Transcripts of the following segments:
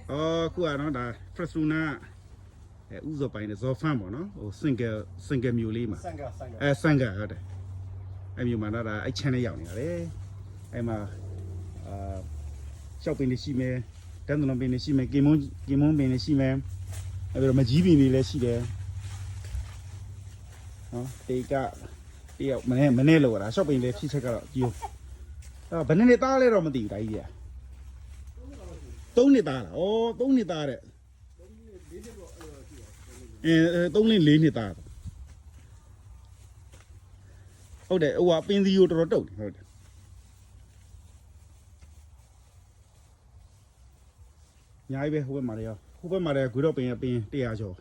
ခုကတော့ဒါ first runa ဥဇော်ပိုင်းနဲ့ဇော်ဖန်ပေါ့နော်ဟို single မျိုးလေးမှာsingle ဟုတ်တယ်အဲ့မျိုးမှာတော့ဒါအဲ့ channel ရောက်နေတာလေအဲ့မှာရှောက်ပင်လေးရှိမယ်တန်းတလုံးပင်လေးရှိမယ်ကင်မွန်းပင်လေးရှိမယ်အဲ့တော့မကြီးပင်လေးလည်းရှိတယ်နော်တေကတယောက်မနေ့လောက်တာရှောက်ပင်လေးဖြစ်ချက်ကတော့ဒီအဲ့ဘယ်နှစ်သားလဲတော့မသိဘူးဒါကြီးက3နှစ်သားလား3နှစ်သားတဲ့3နှစ်4နှစ်သားဟုတ်တယ်ဟိုကပင်စီကိုတော်တော်တုတ်တယ်ဟုတ်တယ်ညာကြီးပဲဟိုဘက်မှာလည်းဟိုဘက်မှာလည်းဂွေတော့ပင်100ကျော်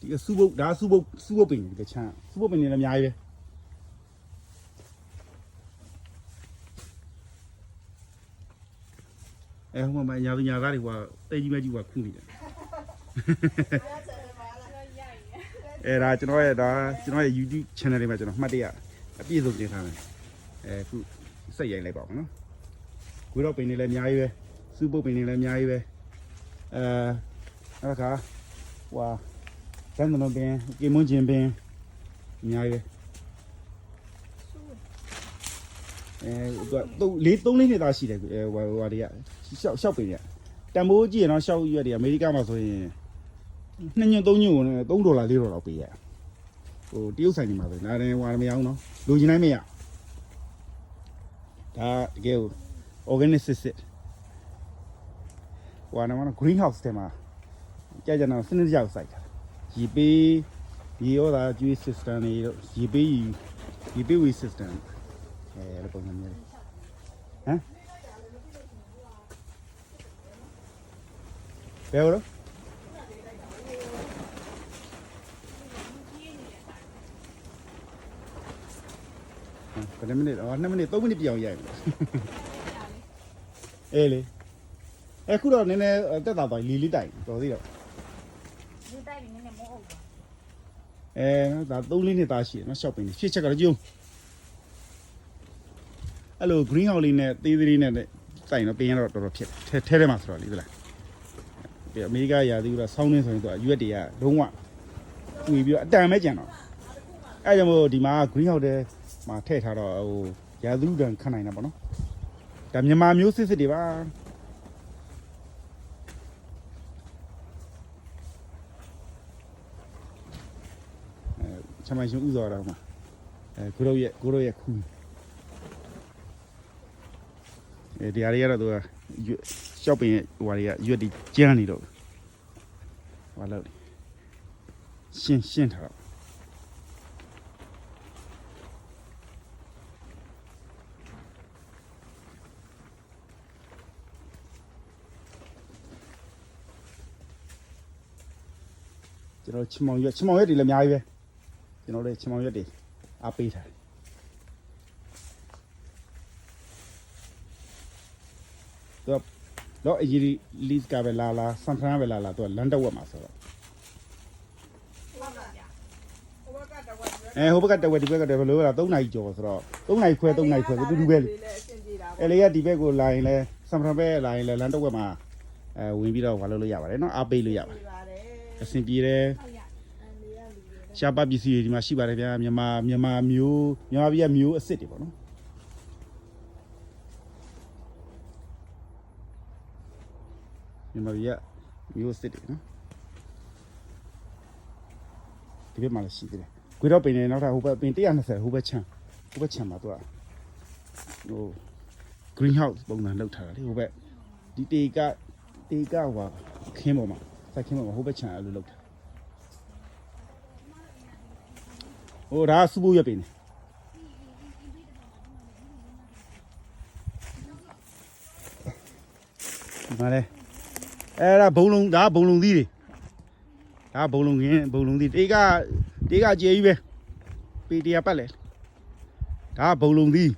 ဒီစုပုတ်ဒါစုပုတ်ပင်ဒီကချမ်းစုပုတ်ပင်တွေလည်းအများကြီးပဲဟိုမှာညာသားတွေကတဲကြီးမဲကြီးကခူးနေတယ်ဒါကျွန်တော်ရဲ့ YouTube channel လေးမှာကျွန်တော်မှတ်တရအပြည့်စုံတင်ထားတယ်ခုစက်ရိုက်လိုက်ပါဦးနော်ဂွေတော့ပင်တွေလည်းအများကြီးပဲစုပုတ်ပင်တွေလည်းအများကြီးပဲအဲ့ဒါကဟွာတန်းတလုံးပင်ကင်မွန်းကျင်ပင်အများကြီးပဲသူက3နှစ်သားရှိတယ်ဟိုတွေကရှောက်ပင်တွေကတန်ဖိုးကြည့်ရင်တော့ရှောက်ရွက်တွေအမေရိကမှာဆိုရင်2ည3ညကို$3 $4လောက်ပေးရဟိုတရုတ်ဆိုင်တွေမှာပဲနားတယ်ဟွာမရအောင်နော်လူချင်းတိုင်းမရဒါတကယ်ကို organic စစ်ဟိုကတော့ green house ထဲမှာကြာကြာတော့စနစ်တကျစိုက်တာရေပေးရေရောတာကျွေး system တွေရေပေးဝေး system အဲ့ပုံစံမျိုးဟမ်ဘယ်လိုဘယ်မိနစ်2မိနစ်3မိနစ်ပြောင်းရိုက်အေးလေအခုတော့နည်းနည်းတက်တာပါလီလေးတိုက်တော်သေးတော့လီတိုက်ပြီးနည်းနည်းမဟုတ်ဘူးဒါ3လေးနှစ်သားရှိတယ်နော်ရှော့ပင်ဖြစ်ချက်ကတော့ကျုံအဲ့လို green house လေးနဲ့သေးသေးလေးနဲ့စိုက်တော့ပင်ရတော့တော်တော်ဖြစ်ထဲထဲမှာဆိုတော့လေသလားအမေရိကရာသီကဆောင်းနေဆိုရင်သူကရွက်တွေကလုံးဝကျွေပြီးတော့အတန်ပဲကြံတော့အဲ့ကြောင့်မို့ဒီမှာ green house ထဲမှာထည့်ထားတော့ဟိုရာသီဥတုခံနိုင်တာပေါ့နော်ဒါမြန်မာမျိုးစစ်တွေပါချမိုင်းရှင်ဥစွာတော့မှာကိုတို့ရဲ့ခုဒီအရာတွေကတော့သူကရှော့ပင်ရဲ့ဟိုဟာတွေကရွက်တွေကျန်းနေတော့ဟောလို့ရှင်းထားတော့ကျွန်တော်ချမောင်ရွက်တွေလည်းအများကြီးပဲကျွန်တော်လည်းချမောင်ရွက်တွေအားပေးထားတယ်တော့အကြီးလီစ်ကပဲလာဆန်ဖရန်ပဲလာတော့လန်တက်ဝက်မှာဆိုတော့ဟိုဘက်ကတဝက်ဒီဘက်ကတဝက်လို့လား3နာရီကျော်ဆိုတော့3နာရီခွဲတူတူပဲလေအဲ့လေကဒီဘက်ကိုလာရင်လဲဆန်ဖရန်ပဲလာရင်လဲလန်တက်ဝက်မှာဝင်ပြီးတော့ဘာလုပ်လို့ရပါတယ်နော်အားပေးလို့ရပါတယ်အဆင်ပြေတယ်ရှားပပစ္စည်းတွေဒီမှာရှိပါတယ်ဗျာမြန်မာပြည်မျိုးအစ်စ်တွေပေါ့နော်မြန်မာပြည်မျိုးအစ်စ်တွေနော်ဒီဘက်မှာလည်းရှိသေးတယ်ခွေတော့ပင်နေနောက်ထပ်ဟိုဘက်ပင်120ဟိုဘက်ချမ်းမှာသူကဟို green house ပုံစံလောက်ထားတာလေဟိုဘက်ဒီတေကဟိုခင်းပေါ်မှာစိုက်ခင်းပေါ်မှာဟိုဘက်ချမ်းအဲ့လိုလောက်ထားဟိုဒါစူပုတ်ရွက်ပင်နေมาเลยအဲ့ဒါဘုံလုံးသီးတွေဒါဘုံလုံးခင်းဘုံလုံးသီးတေးကကျေးကြီးပဲပေတရာပတ်လေဒါဘုံလုံးသီး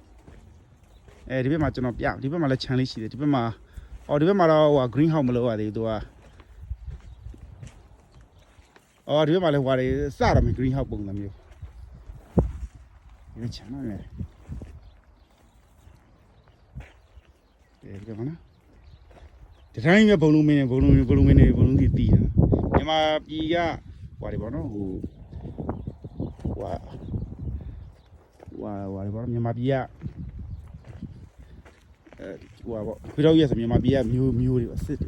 ဒီဘက်မှာကျွန်တော်ပြဒီဘက်မှာလည်းခြံလေးရှိတယ်ဒီဘက်မှာဒီဘက်မှာတော့ဟို green house မလုပ်ရသေးဘူးသူကဒီဘက်မှာလည်းဟိုတွေစရမယ် green house ပုံစံမျိုးဒီခြံမှာလေ ကဲမနော်ဒီတိုင်းပဲဘုံလုံးမင်းနဲ့ဘုံလုံးစီတီးနော်မြန်မာပြည်ကဟွာဒီပေါ့နော်ဟိုဟွာဒီပေါ့မြန်မာပြည်ကဟိုပါပေါ့ခွေးတော့ရက်ဆိုမြန်မာပြည်ကမျိုးတွေအစ်စ်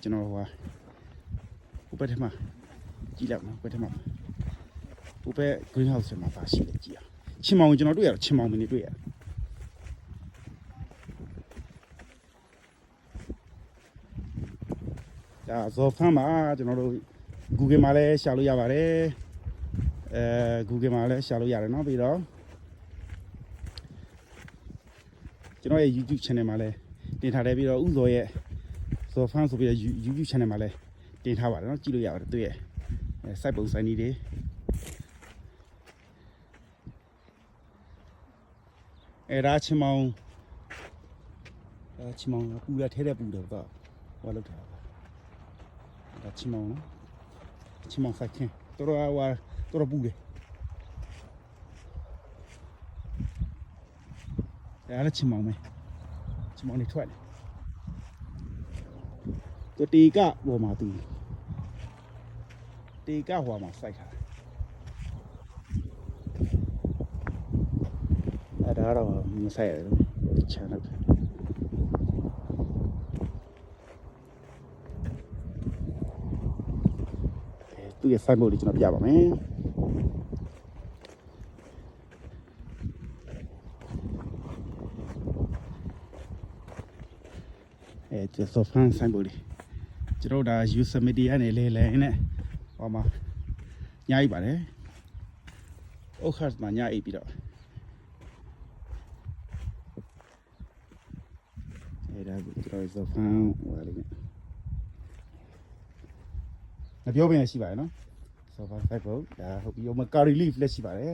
ကျွန်တော်ဟိုဘက်ထဲမှာကြည့်လိုက်နော်ဘက်ထဲမှာဟိုဘက် green house မှာပါရှိတယ်ကြည့်အောင်ချင်းမောင်ကျွန်တော်တွေ့ရတော့ချင်းမောင်မင်းတွေ့ရဒါဇော်ဖမ်းမှာကျွန်တော်တို့ Google မှာလည်းရှာလို့ရပါတယ်Google မှာလည်းရှာလို့ရတယ်เนาะပြီးတော့ကျွန်တော်ရဲ့ YouTube channel မှာလည်းတင်ထားတယ်ပြီးတော့ဥဇော်ရဲ့ဇော်ဖမ်းဆိုပြီးတော့ YouTube channel မှာလည်းတင်ထားပါတယ်เนาะကြည့်လို့ရပါတယ်သူရဲ့site ပုံစံနည်းတွေဒါချင်းမောင်ပူရထဲတဲ့ပူတယ်တော့ဟောလောက်ထားဒါချင်းမောင်နော်ချင်းမောင်ဆိုင်ခင်တော်တော်ပူတယ်ဒါလည်းချင်းမောင်နေထွက်တယ်တီကပေါ်မှာသူတီကဟွာမှာစိုက်ထားဒါတော့မဆိုင်ရဘူးချမ်းတော့သူရဲ့ site မို့လေးကျွန်တော်ပြပါမယ်ဒီ software site မို့လေးကျွန်တော်ဒါ user media နဲ့လဲနဲ့ဟောမှာညှိုက်ပါတယ်ဥက္ခတ်မှာညှိုက်ပြီးတော့ဒါကျွန်တော် software ဟိုလေးမပြောဘဲရှိပါတယ်နော် software site ပေါ့ဒါဟုတ်ပြီးတော့ curry leaf လက်ရှိပါတယ်